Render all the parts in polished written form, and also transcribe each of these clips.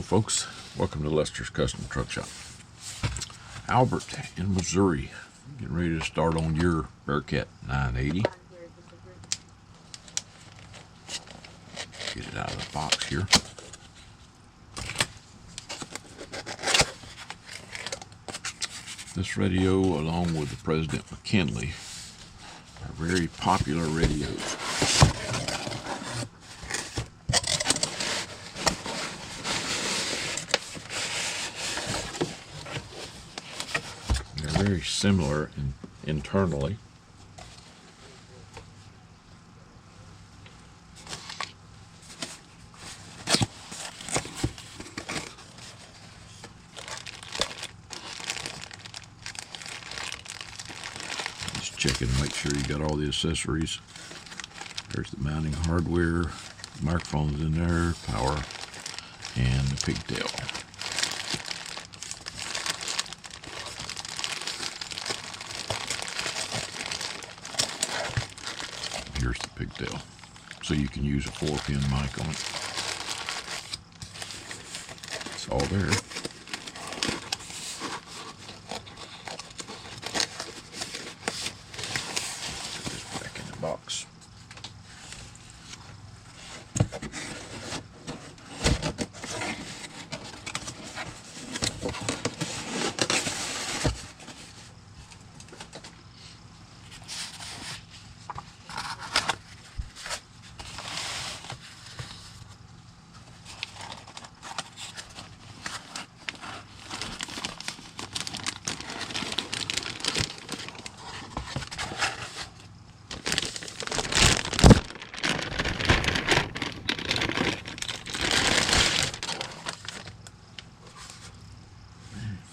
Hello folks, welcome to Lester's Custom Truck Shop. Albert in Missouri, getting ready to start on your Bearcat 980. Get it out of the box here. This radio, along with the President McKinley, are very popular radios. They're very similar internally. Just checking to make sure you got all the accessories. There's the mounting hardware, microphones in there, power, and the pigtail. Here's the pigtail, so you can use a 4-pin mic on it. It's all there. Put this back in the box.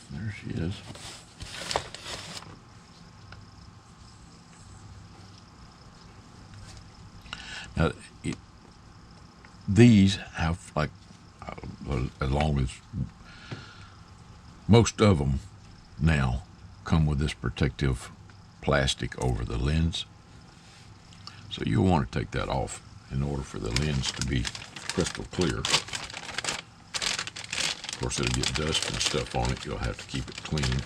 There she is. Now, these have, like, as long as most of them now come with this protective plastic over the lens. So you'll want to take that off in order for the lens to be crystal clear. Of course, it'll get dust and stuff on it. You'll have to keep it clean.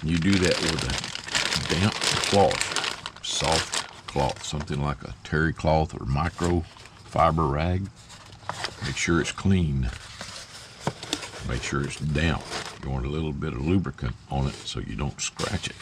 And you do that with a damp cloth, soft cloth, something like a terry cloth or microfiber rag. Make sure it's clean. Make sure it's damp. You want a little bit of lubricant on it so you don't scratch it.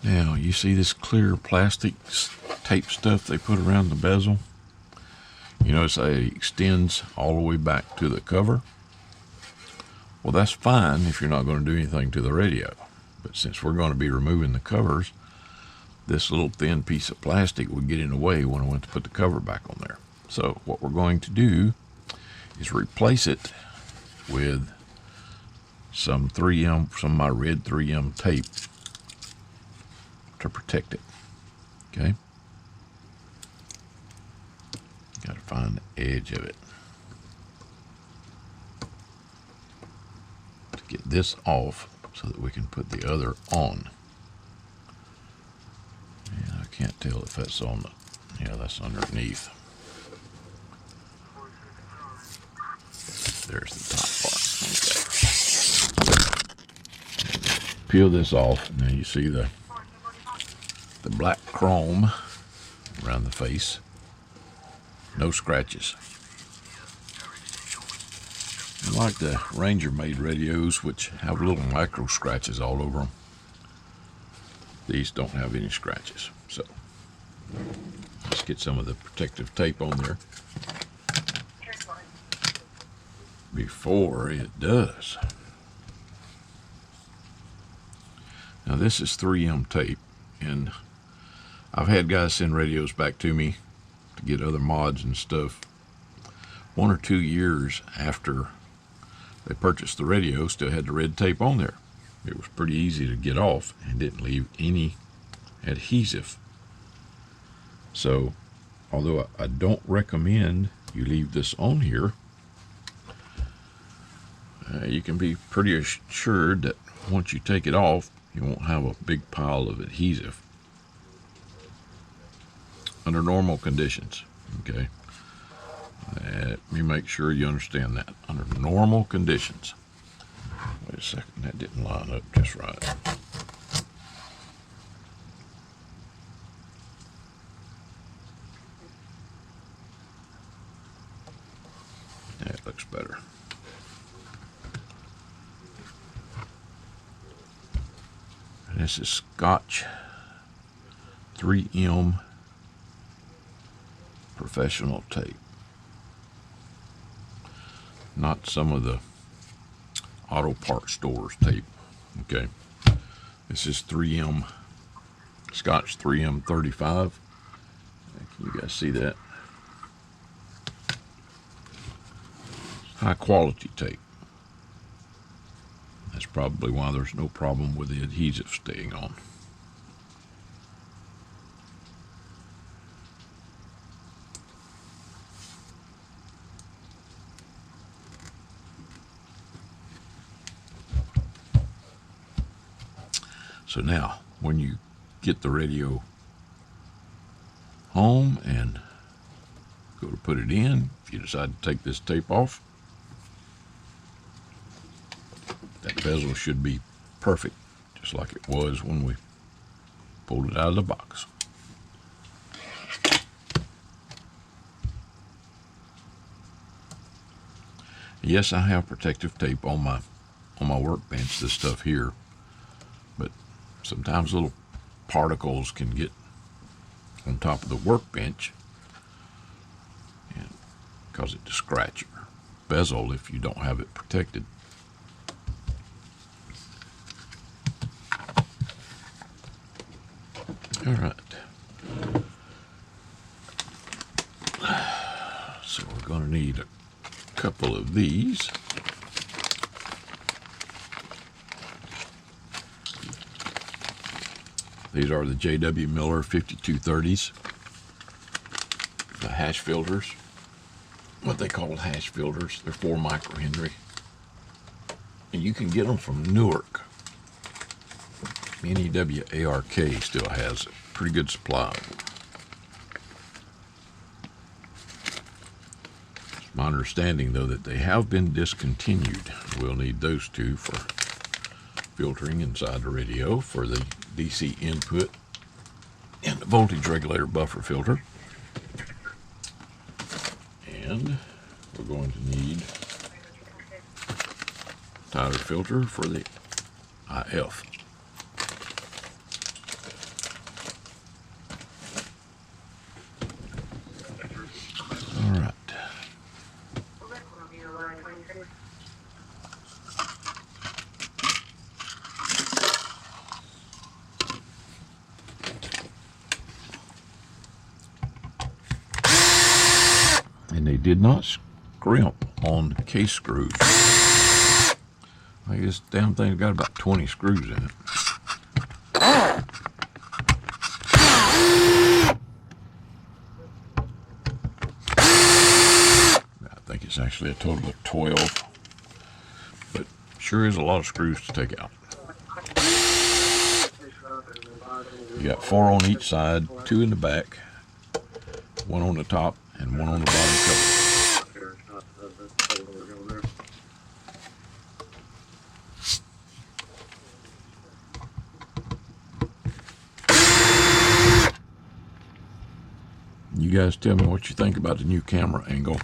Now, you see this clear plastic tape stuff they put around the bezel? You notice it extends all the way back to the cover. Well, that's fine if you're not going to do anything to the radio. But since we're going to be removing the covers, this little thin piece of plastic would get in the way when I went to put the cover back on there. So what we're going to do is replace it with some of my red 3M tape to protect it. Okay, got to find the edge of it to get this off so that we can put the other on. Yeah, I can't tell if that's on the, yeah, that's underneath. There's the top part. Okay. Peel this off. Now you see the black chrome around the face. No scratches. Like the Ranger made radios, which have little micro scratches all over them, these don't have any scratches. So let's get some of the protective tape on there before it does. Now this is 3M tape, and I've had guys send radios back to me to get other mods and stuff 1 or 2 years after they purchased the radio, still had the red tape on there. It was pretty easy to get off and didn't leave any adhesive. So although I don't recommend you leave this on here, you can be pretty assured that once you take it off, you won't have a big pile of adhesive under normal conditions. Okay, let me make sure you understand that. Under normal conditions. Wait a second, that didn't line up just right. That looks better. And this is Scotch 3M professional tape. Not some of the auto parts stores tape. Okay. This is 3M, Scotch 3M 35. Can you guys see that? High quality tape. That's probably why there's no problem with the adhesive staying on. So now, when you get the radio home and go to put it in, if you decide to take this tape off, that bezel should be perfect, just like it was when we pulled it out of the box. Yes, I have protective tape on my workbench, this stuff here, but sometimes little particles can get on top of the workbench and cause it to scratch your bezel if you don't have it protected. All right. So we're going to need a couple of these. These are the J.W. Miller 5230s, the hash filters, what they call hash filters. They're 4 microhenry, and you can get them from Newark. NEWARK still has a pretty good supply. It's my understanding, though, that they have been discontinued. We'll need those two for filtering inside the radio for the DC input and the voltage regulator buffer filter. And we're going to need a Tyler filter for the IF. All right. And they did not scrimp on case screws. I think this damn thing's got about 20 screws in it. I think it's actually a total of 12, but sure is a lot of screws to take out. You got 4 on each side, 2 in the back, 1 on the top, and 1 on the bottom cover. You guys tell me what you think about the new camera angle.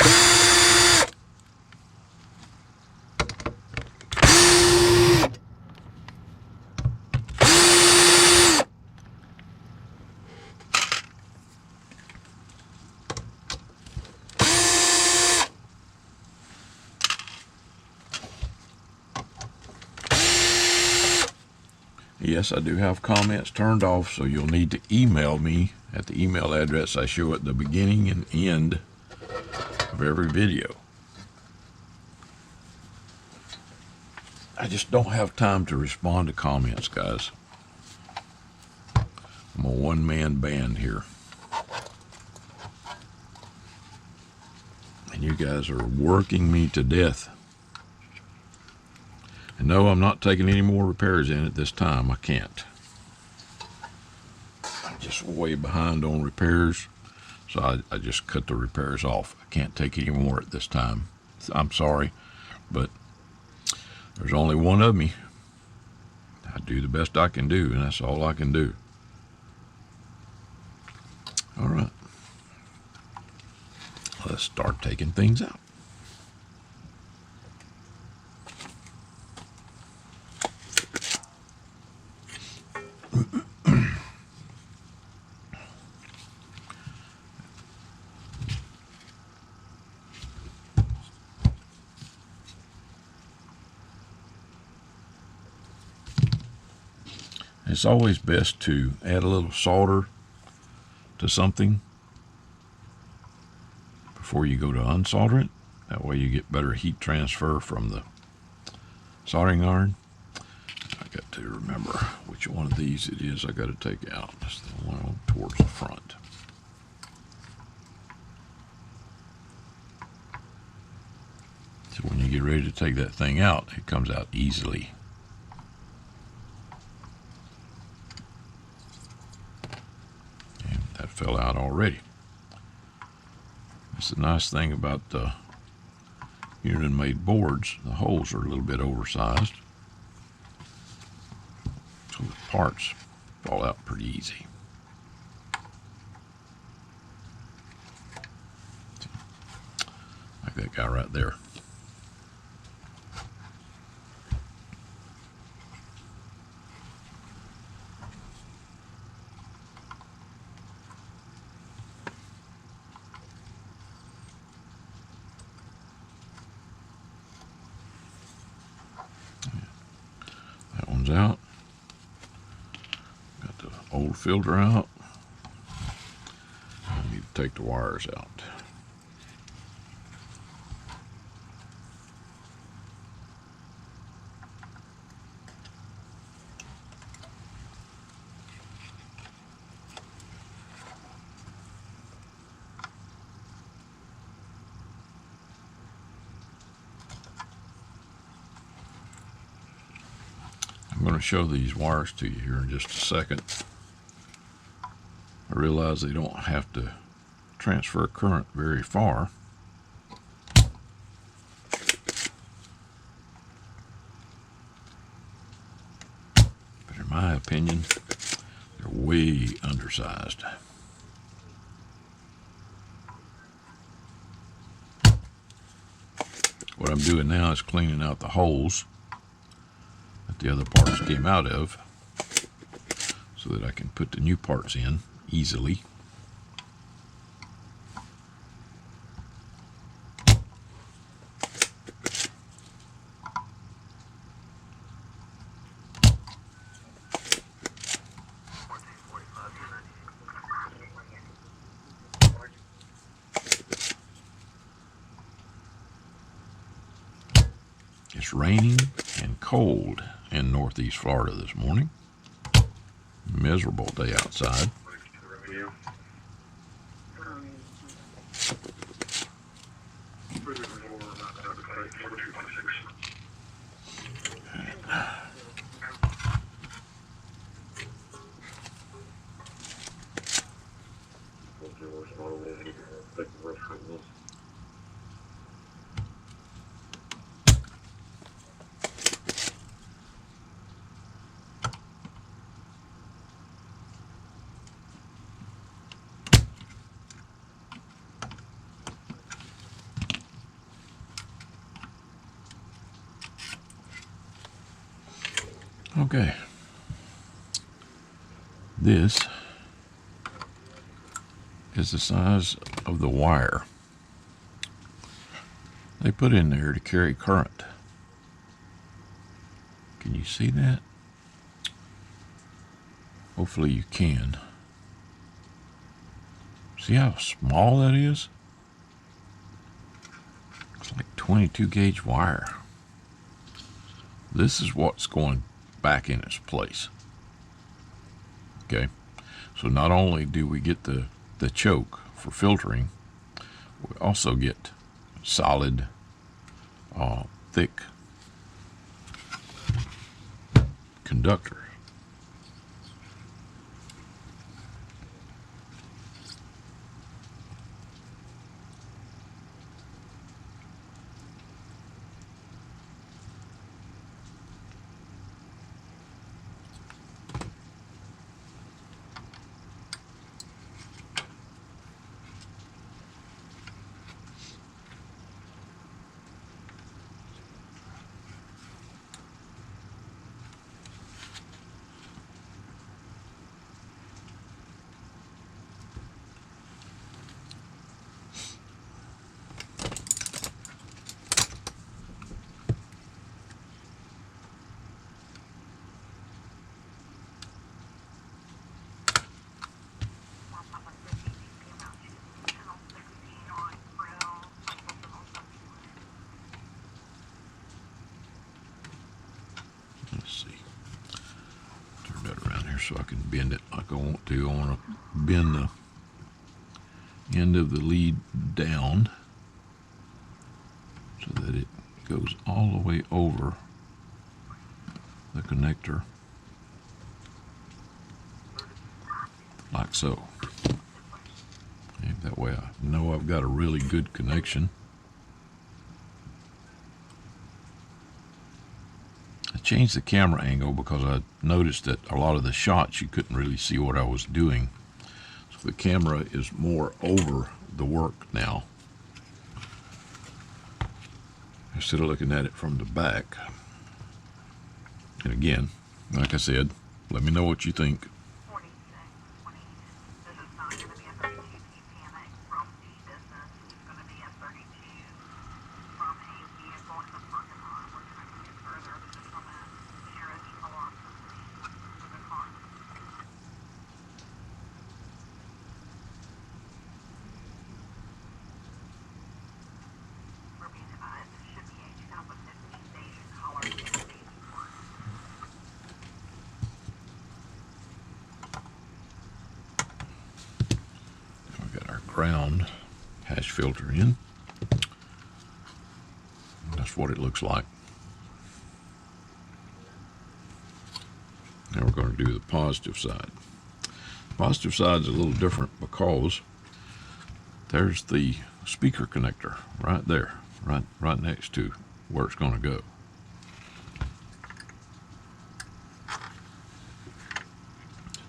Yes, I do have comments turned off, so you'll need to email me at the email address I show at the beginning and end of every video. I just don't have time to respond to comments, guys. I'm a one-man band here. And you guys are working me to death And no, I'm not taking any more repairs in at this time. I can't. I'm just way behind on repairs, so I just cut the repairs off. I can't take any more at this time. I'm sorry, but there's only one of me. I do the best I can do, and that's all I can do. All right. Let's start taking things out. It's always best to add a little solder to something before you go to unsolder it. That way you get better heat transfer from the soldering iron. I got to remember which one of these it is I got to take out. That's the one towards the front. So when you get ready to take that thing out, it comes out easily. That fell out already. That's the nice thing about the unit-made boards. The holes are a little bit oversized, so the parts fall out pretty easy. Like that guy right there. Out. Got the old filter out. I need to take the wires out. I'm going to show these wires to you here in just a second. I realize they don't have to transfer current very far. But in my opinion, they're way undersized. What I'm doing now is cleaning out the holes that the other parts came out of so that I can put the new parts in easily. It's raining and cold in Northeast Florida this morning. Miserable day outside. Okay, this is the size of the wire they put in there to carry current. Can you see that? Hopefully you can. See how small that is? It's like 22 gauge wire. This is what's going back in its place. Okay, so not only do we get the choke for filtering, we also get solid, thick conductors. Let's see. Turn that around here so I can bend it like I want to. I want to bend the end of the lead down so that it goes all the way over the connector, like so. And that way I know I've got a really good connection. I changed the camera angle because I noticed that a lot of the shots you couldn't really see what I was doing. So the camera is more over the work now, instead of looking at it from the back. And again, like I said, let me know what you think. Ground hash filter in. That's what it looks like. Now we're going to do the positive side. The positive side is a little different because there's the speaker connector right there, right next to where it's going to go.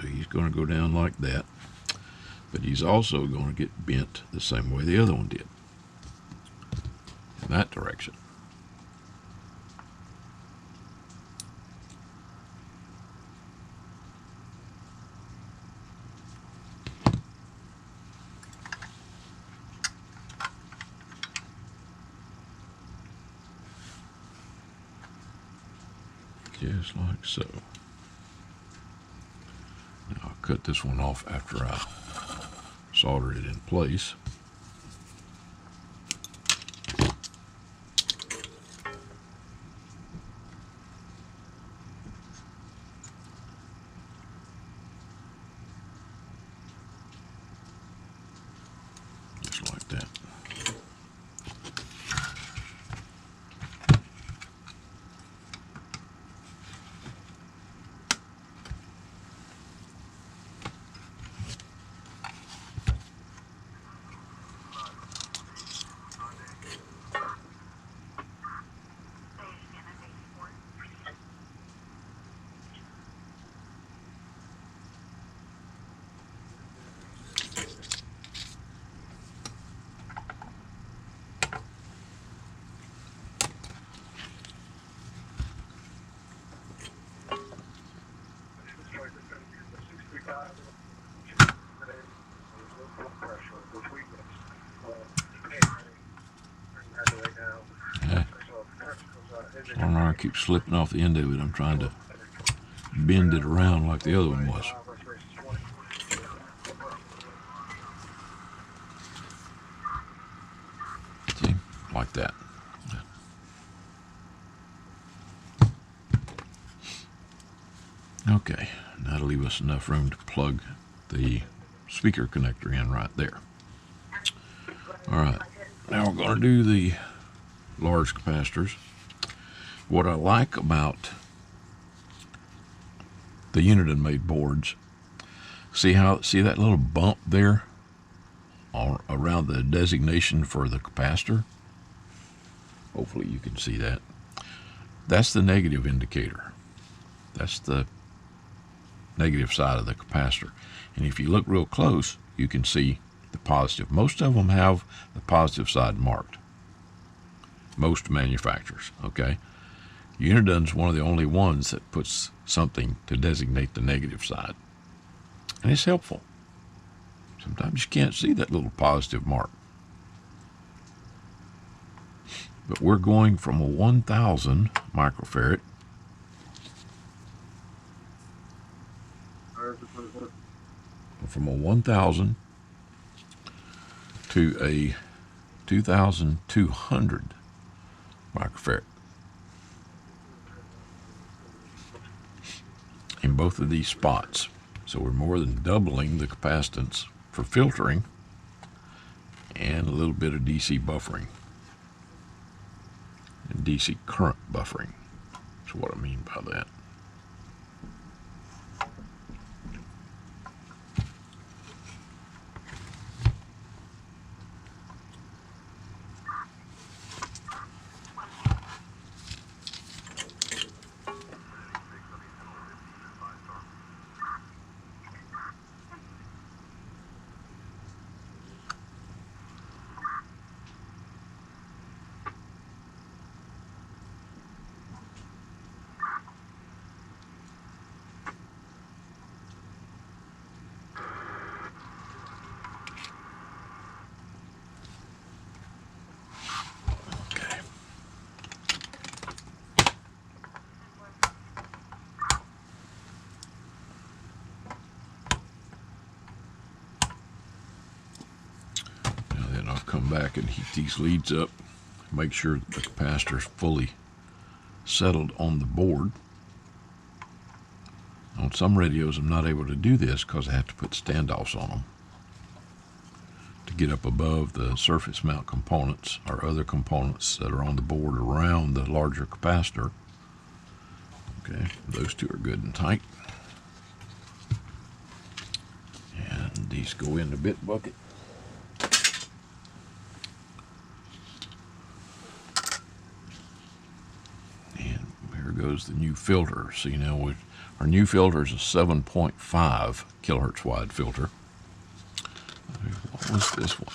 So he's going to go down like that. But he's also going to get bent the same way the other one did, in that direction. Just like so. Now I'll cut this one off after I solder it in place. Just like that. I don't know, I keep slipping off the end of it. I'm trying to bend it around like the other one was. See? Like that. Okay, that'll leave us enough room to plug the speaker connector in right there. Alright, now we're going to do the large capacitors. What I like about the Uniden made boards. See that little bump there around the designation for the capacitor? Hopefully you can see that. That's the negative indicator. That's the negative side of the capacitor. And if you look real close, you can see the positive. Most of them have the positive side marked. Most manufacturers, okay? Uniden's one of the only ones that puts something to designate the negative side. And it's helpful. Sometimes you can't see that little positive mark. But we're going from a 1,000 microfarad from a 1,000 to a 2,200 microfarad. In both of these spots. So we're more than doubling the capacitance for filtering and a little bit of DC buffering and DC current buffering. That's what I mean by that. Come back and heat these leads up, make sure that the capacitor is fully settled on the board. On some radios I'm not able to do this because I have to put standoffs on them to get up above the surface mount components or other components that are on the board around the larger capacitor. Okay, those two are good and tight. And these go in the bit bucket. Goes the new filter. See, now our new filter is a 7.5 kilohertz wide filter. What was this one?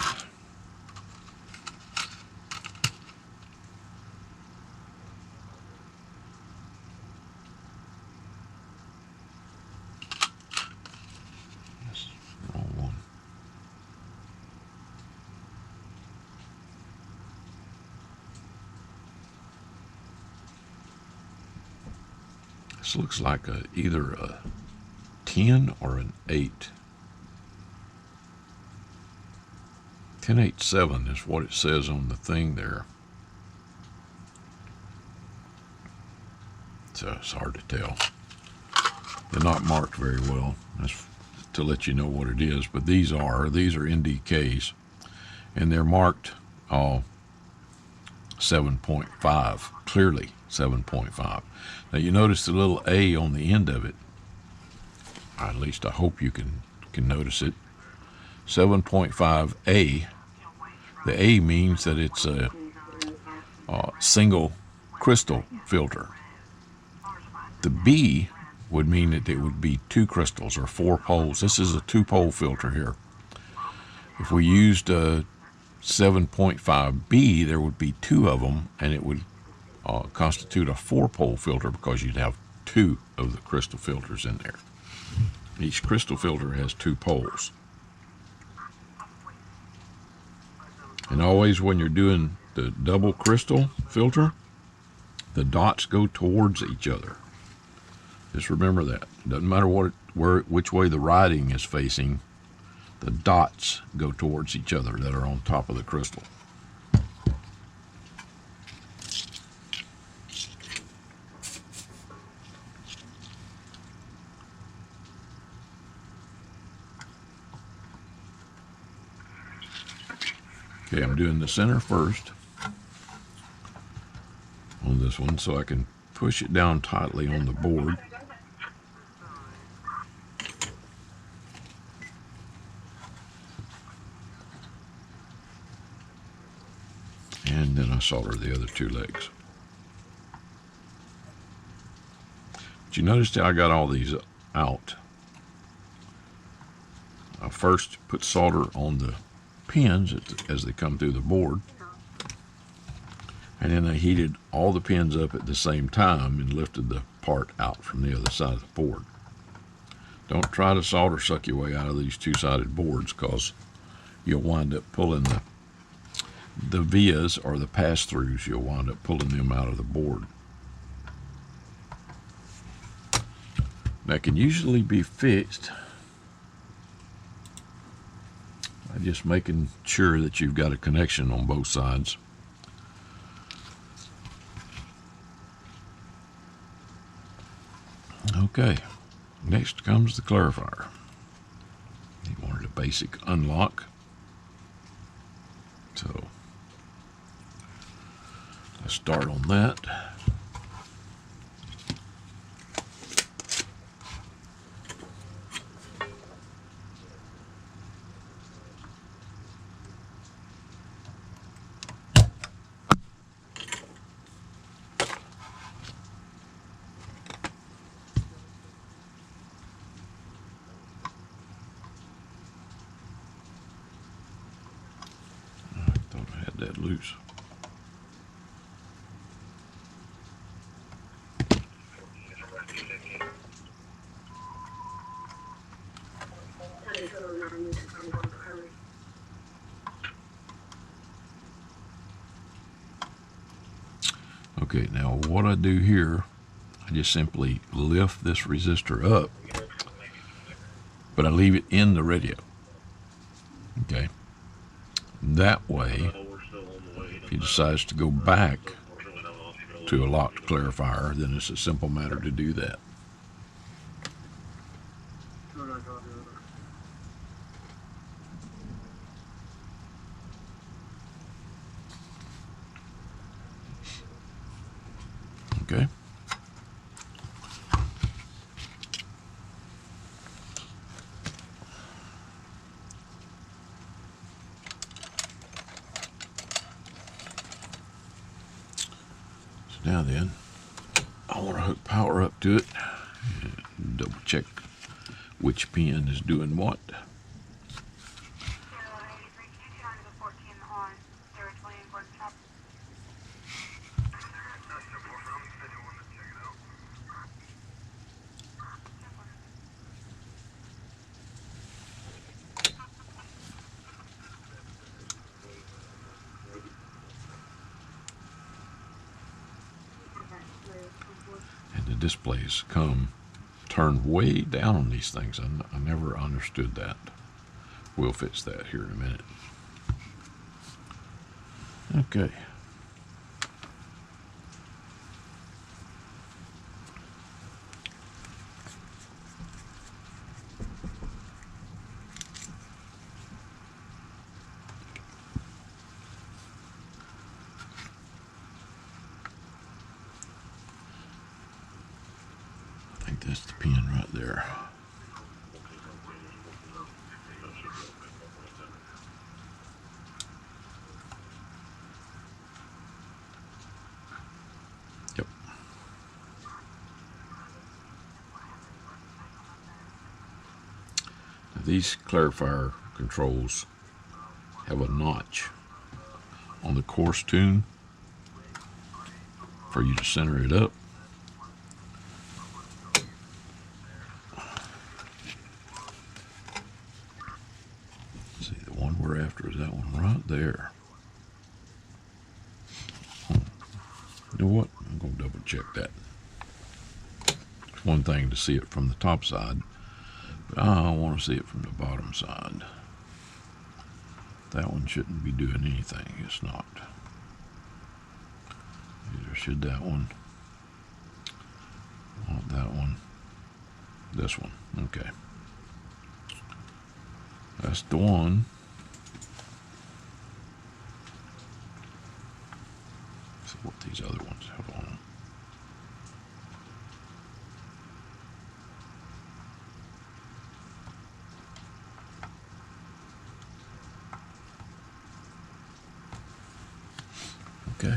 That's the wrong one. This looks like either a 10 or an 8. 1087 is what it says on the thing there. So it's hard to tell. They're not marked very well. That's to let you know what it is. But these are NDKs, and they're marked 7.5, clearly 7.5. Now you notice the little A on the end of it. At least I hope you can notice it. 7.5A. The A means that it's a single crystal filter. The B would mean that it would be 2 crystals or 4 poles. This is a 2-pole filter here. If we used 7.5B, there would be 2 of them, and it would constitute a 4-pole filter because you'd have 2 of the crystal filters in there. Each crystal filter has 2 poles. And always when you're doing the double crystal filter, the dots go towards each other. Just remember that. It doesn't matter which way the writing is facing, the dots go towards each other that are on top of the crystal. Okay, I'm doing the center first on this one so I can push it down tightly on the board. and then I solder the other two legs. But you notice how I got all these out. I first put solder on the pins as they come through the board, and then I heated all the pins up at the same time and lifted the part out from the other side of the board. Don't try to solder suck your way out of these two-sided boards, because you'll wind up pulling the vias or the pass-throughs, you'll wind up pulling them out of the board. That can usually be fixed by just making sure that you've got a connection on both sides. Okay, next comes the clarifier. You wanted a basic unlock. So let's start on that. That loose. Okay, now what I do here, I just simply lift this resistor up, but I leave it in the radio. Okay, that way if he decides to go back to a locked clarifier, then it's a simple matter to do that. Okay. Now then, I want to hook power up to it and double check which pin is doing what. And the displays turn way down on these things. I never understood that. We'll fix that here in a minute. Okay. That's the pin right there. Yep. Now these clarifier controls have a notch on the coarse tune for you to center it up. We're after is that one right there. You know what? I'm going to double check that. It's one thing to see it from the top side, but I want to see it from the bottom side. That one shouldn't be doing anything. It's not. Either should that one. Not that one. This one. Okay. That's the one. What these other ones have on them. Okay.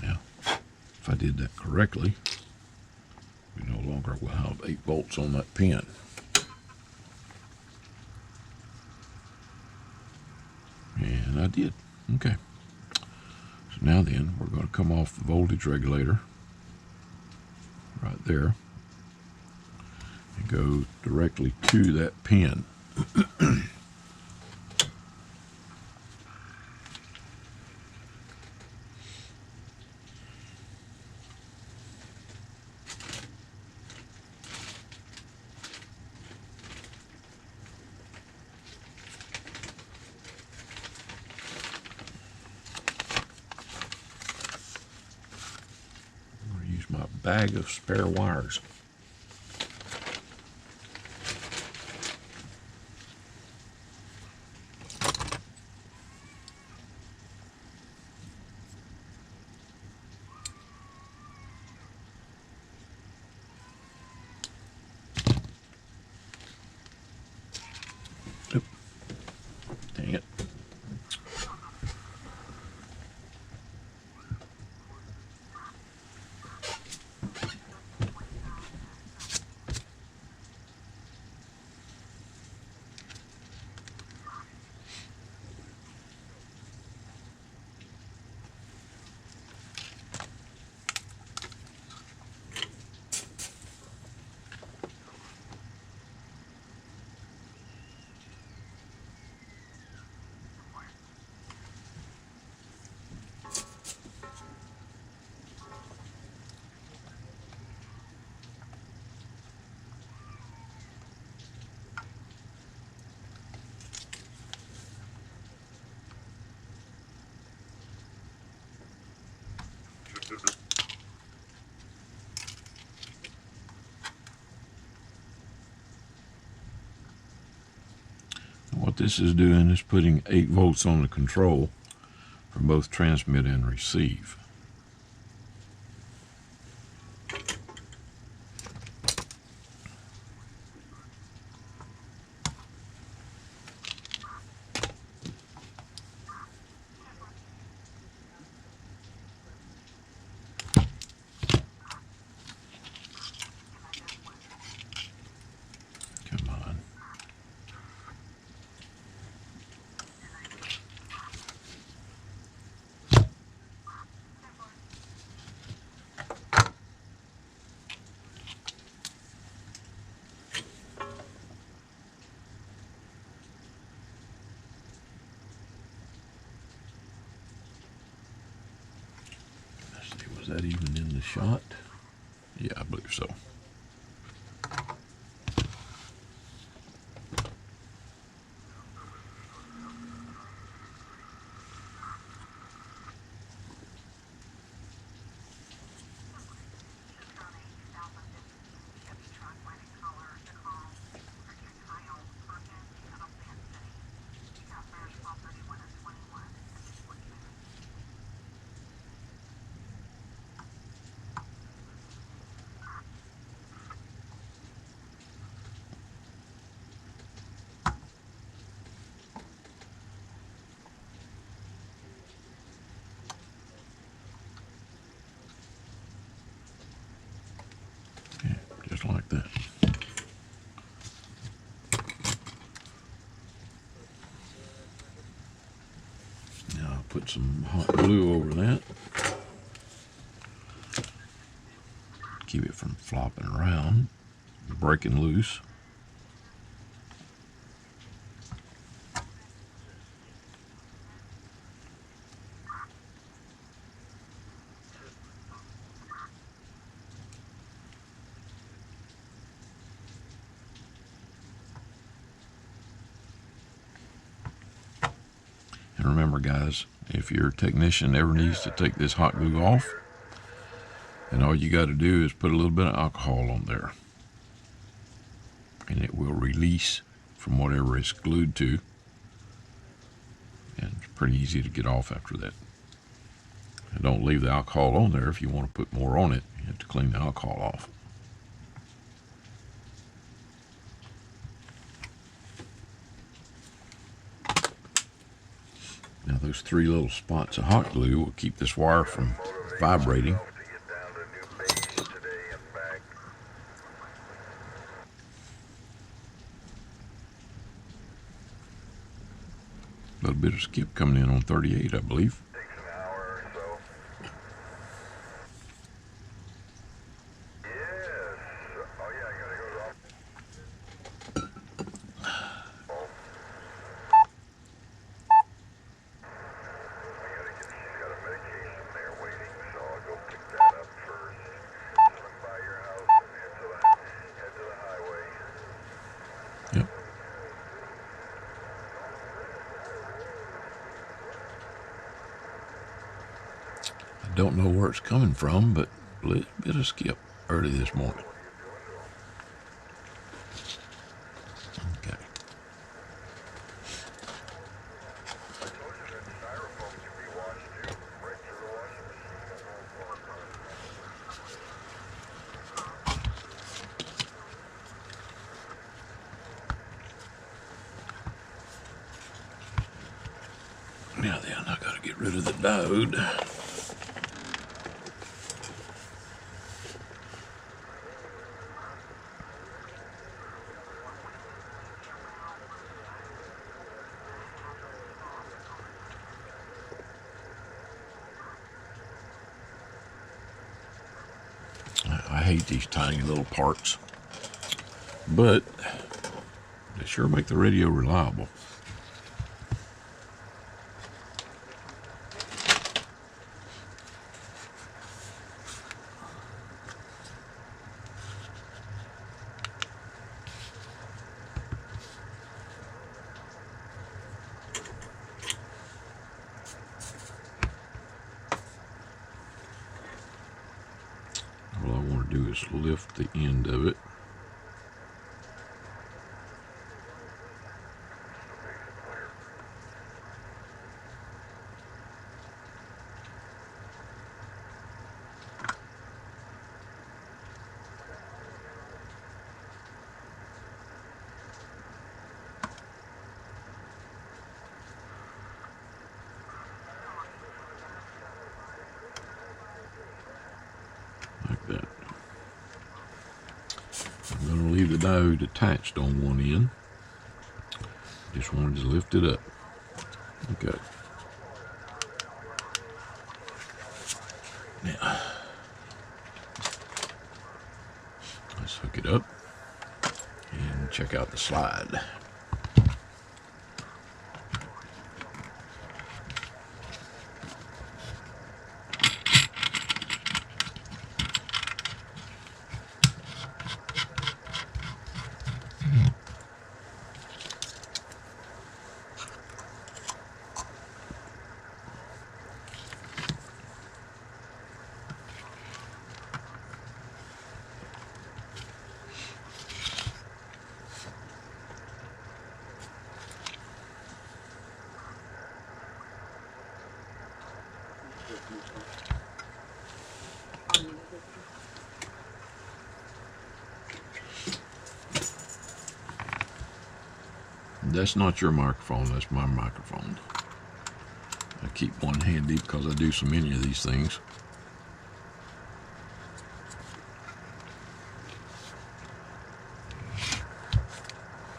Now, if I did that correctly, we no longer will have 8 volts on that pin. And I did. Okay. So now then, we're going to come off the voltage regulator right there and go directly to that pin. My bag of spare wires. Oop. Dang it. What this is doing is putting 8 volts on the control for both transmit and receive. Come on. Was that even in the shot? Yeah, I believe so. Just like that. Now I'll put some hot glue over that. Keep it from flopping around, breaking loose. And remember, guys, if your technician ever needs to take this hot glue off, then all you got to do is put a little bit of alcohol on there, and it will release from whatever it's glued to, And it's pretty easy to get off after that. And don't leave the alcohol on there. If you want to put more on it, you have to clean the alcohol off. Now those 3 little spots of hot glue will keep this wire from vibrating. A little bit of skip coming in on 38, I believe. Yep. I don't know where it's coming from, but a little bit of skip early this morning. Okay. Now then, I gotta get rid of the diode. I hate these tiny little parts, but they sure make the radio reliable. All I want to do is lift the end of it. Like that. I'm going to leave the diode attached on one end. Just wanted to lift it up. Okay. Now, let's hook it up and check out the slide. That's not your microphone, that's my microphone. I keep one handy because I do so many of these things.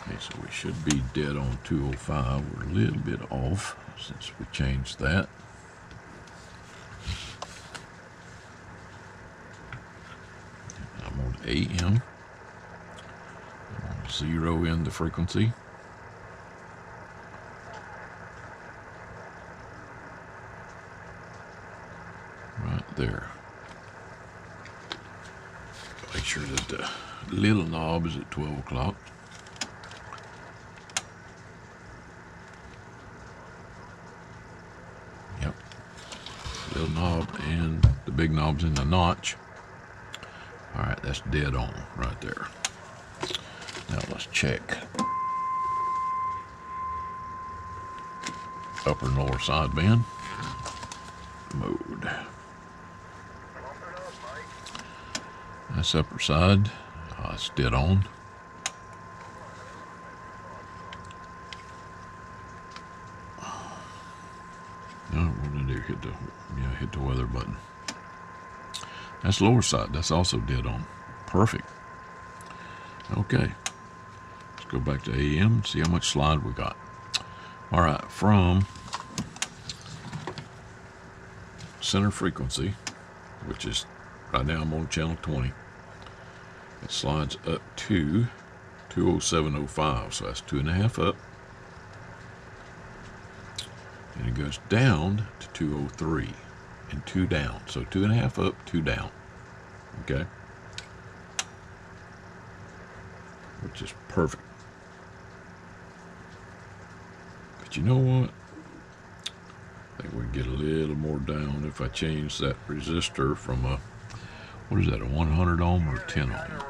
Okay, so we should be dead on 205. We're a little bit off since we changed that. I'm on AM. I'm on 0 in the frequency. Right there. Make sure that the little knob is at 12 o'clock. Yep. Little knob and the big knob's in the notch. All right, that's dead on right there. Now let's check. upper and lower sideband mode. That's upper side. It's dead on. No, what did I do? Hit the weather button. That's lower side. That's also dead on. Perfect. Okay. Let's go back to AM and see how much slide we got. All right, from center frequency, which is right now I'm on channel 20. It slides up to 207.05, so that's 2.5 up. And it goes down to 203 and 2 down. So 2.5 up, 2 down. Okay? Which is perfect. But you know what? I think we can get a little more down if I change that resistor from a, what is that, a 100 ohm or 10 ohm?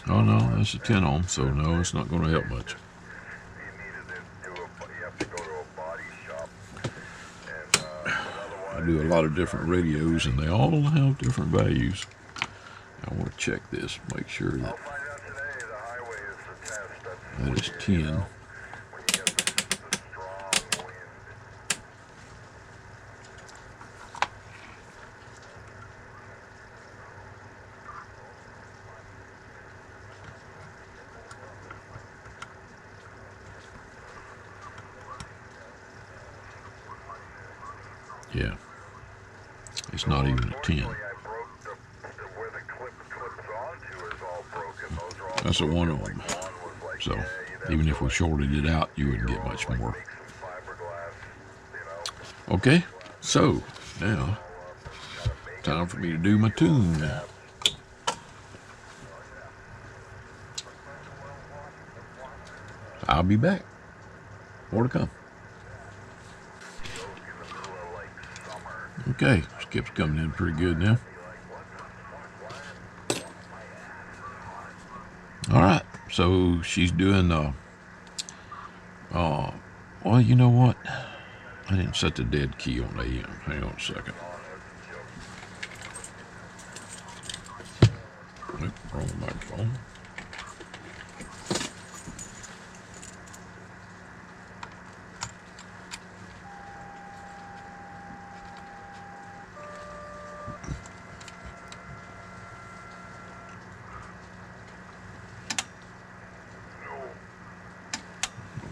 Oh no, that's a 10 ohm, so no, it's not going to help much. I do a lot of different radios and they all have different values. I want to check this, make sure that that is 10. Yeah, it's not even a 10. That's a 1 ohm. So even if we shorted it out, you wouldn't get much more. Okay, so now time for me to do my tune. I'll be back. More to come. Okay, Skip's coming in pretty good now. All right, so she's doing well, you know what? I didn't set the dead key on AM. Hang on a second. Nope, wrong microphone.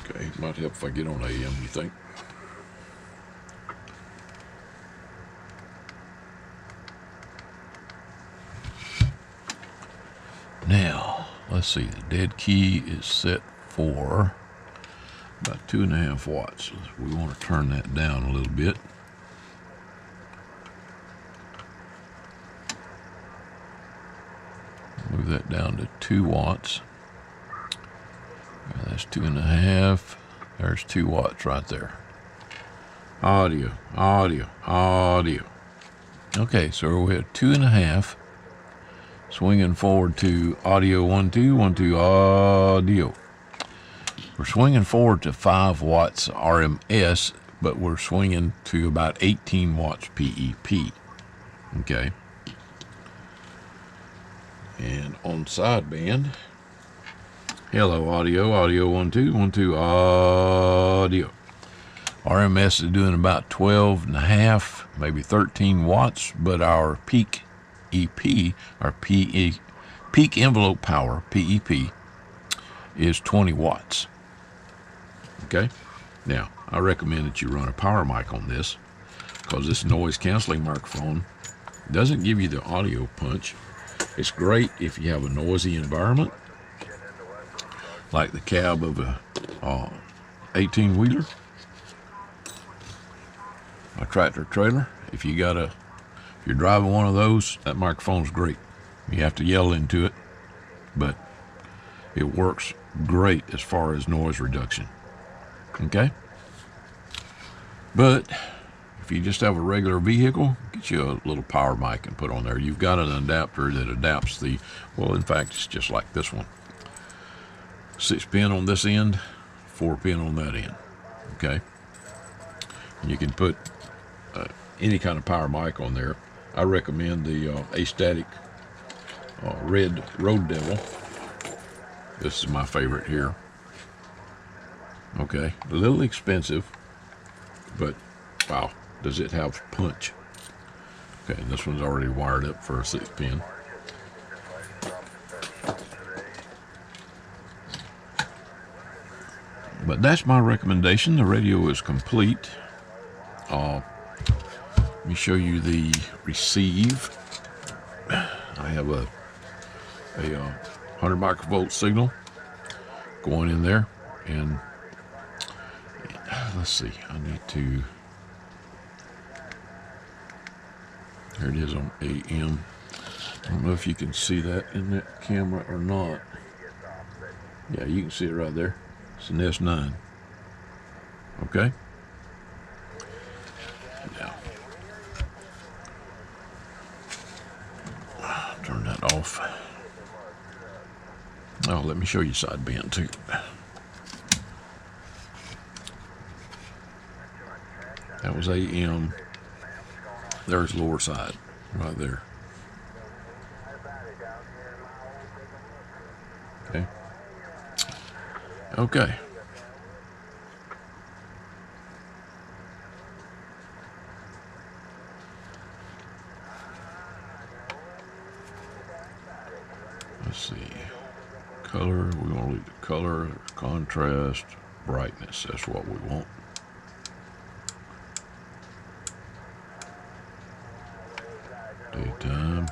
Okay, might help if I get on AM, you think? Now, let's see, the dead key is set for about 2.5 watts. We want to turn that down a little bit. Move that down to 2 watts. That's 2.5. There's 2 watts right there. Audio, audio, audio. Okay, so we're at 2.5. Swinging forward to audio 1 2 1 2 audio. We're swinging forward to 5 watts RMS, but we're swinging to about 18 watts PEP. Okay. And on sideband, hello audio, audio 1 2 1 2 audio. RMS is doing about 12.5, maybe 13 watts, but our peak EP, our peak envelope power, PEP, is 20 watts. Okay? Now, I recommend that you run a power mic on this because this noise canceling microphone doesn't give you the audio punch. It's great if you have a noisy environment, like the cab of a 18-wheeler, a tractor trailer. If you're driving one of those, that microphone's great. You have to yell into it, but it works great as far as noise reduction. Okay? But if you just have a regular vehicle, get you a little power mic and put on there. You've got an adapter that adapts well, in fact, it's just like this one. 6-pin on this end, 4-pin on that end. Okay. You can put any kind of power mic on there. I recommend the Astatic Red Road Devil. This is my favorite here. Okay, a little expensive, but wow, does it have punch. Okay, and this one's already wired up for a 6-pin. But that's my recommendation. The radio is complete. Let me show you the receive. I have a 100 microvolt signal going in there, and let's see, I need to, there it is on AM. I don't know if you can see that in that camera or not. Yeah, you can see it right there. It's an S9. Okay. Now, turn that off. Oh, let me show you sideband too. That was AM. There's lower side right there. Okay. Okay. Let's see. Color, we want to leave the color, contrast, brightness. That's what we want. Daytime.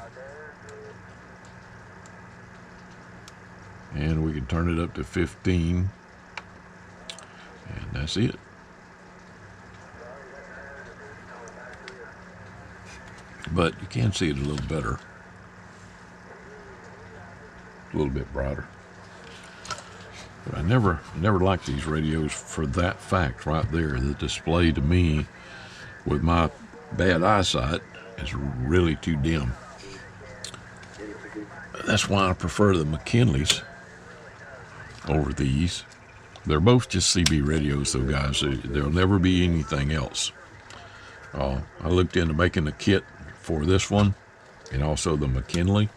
And we can turn it up to 15. And that's it. But you can see it a little better. A little bit brighter. But I never liked these radios for that fact right there. The display to me, with my bad eyesight, is really too dim. That's why I prefer the McKinleys over these. They're both just CB radios though, guys. There'll never be anything else. I looked into making the kit for this one and also the McKinley,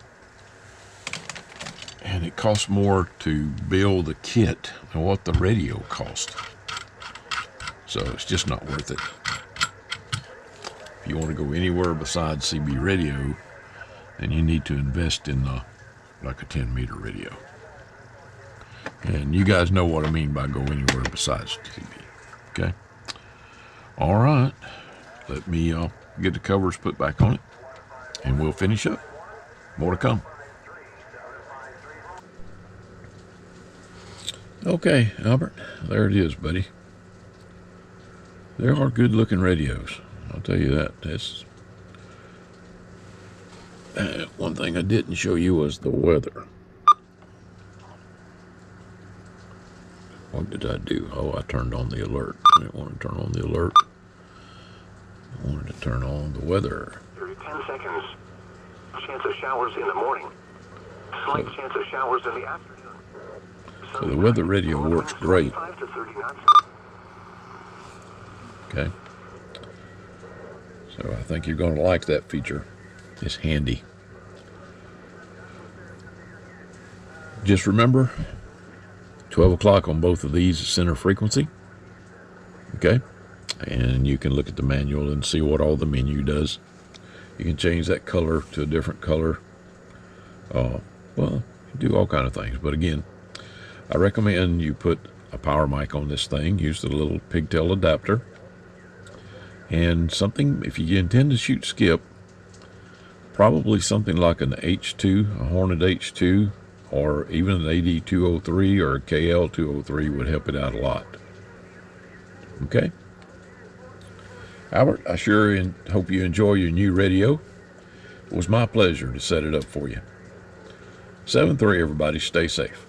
and it costs more to build the kit than what the radio cost. So it's just not worth it. If you want to go anywhere besides CB radio, then you need to invest in like a 10-meter radio. And you guys know what I mean by go anywhere besides CB. Okay. All right. Let me get the covers put back on it, and we'll finish up. More to come. Okay, Albert, there it is, buddy. There are good looking radios, I'll tell you that. That's one thing I didn't show you was the weather. What did I do? Oh, I turned on the alert. I didn't want to turn on the alert. I wanted to turn on the weather. 10 seconds. Chance of showers in the morning. Slight chance of showers in the afternoon. So the weather radio works great. Okay. So I think you're going to like that feature. It's handy. Just remember, 12 o'clock on both of these is center frequency. Okay. And you can look at the manual and see what all the menu does. You can change that color to a different color. Well, you do all kind of things. But again, I recommend you put a power mic on this thing. Use the little pigtail adapter. And something, if you intend to shoot skip, probably something like an H2, a Hornet H2, or even an AD203 or a KL203 would help it out a lot. Okay? Albert, I sure hope you enjoy your new radio. It was my pleasure to set it up for you. 7-3, everybody. Stay safe.